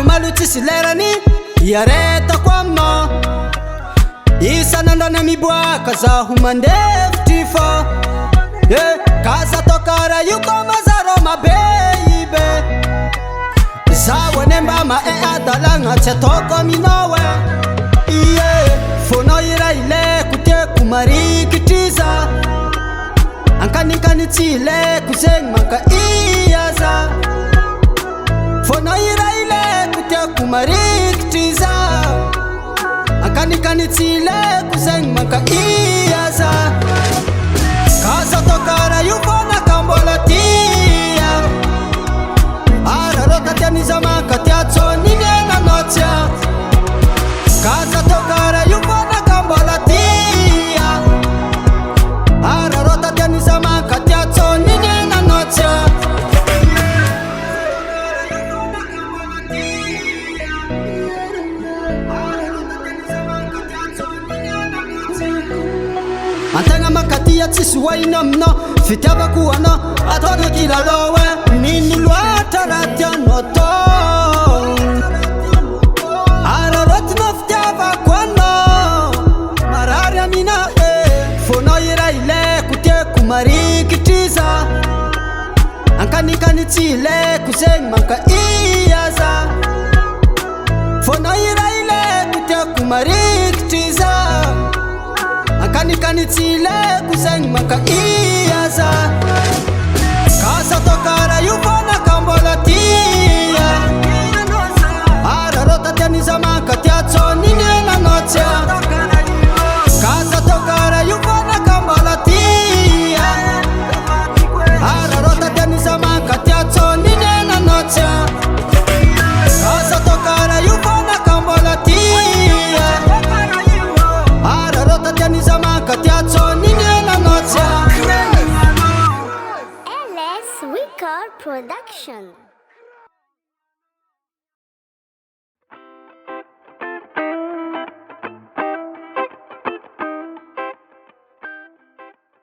Malu tisilerani yareta kwamno isa nandana mibwaka za humandeftifo kaza tokara yuko mazaro mabeibe zawe nembama adalanga chetoko minowe fono iraile kute kumarikitiza ankani chile kuseng maka iyaza fono iraile kute kumarikitiza ankani chile kuseng maka iyaza kaza tokara yufona kambola tia ararota tianiza maka tiacho ningena nocha kaza tokara yufona kambola tia ararota tianiza maka tiacho ningena nocha Antanga makati ya tsisuwa inomno fitaba kuwano atono kila lowe nini luata ratia noto araroti noftaba kwano mararia mina fono ira ile kute kumarikitiza ankani chile kuseng maka iyaza fono ira ile kute kumarikitiza ankani chile kuseng maka iyaza kaza tokara yufona kambola tia ararota tianiza maka tiacho ningena nocha kaza tokara yufona kambola tia ararota tianiza maka tiacho ningena nocha kaza tokara yufona kambola tia ararota tianiza maka tiacho ningena nocha LS Record Production.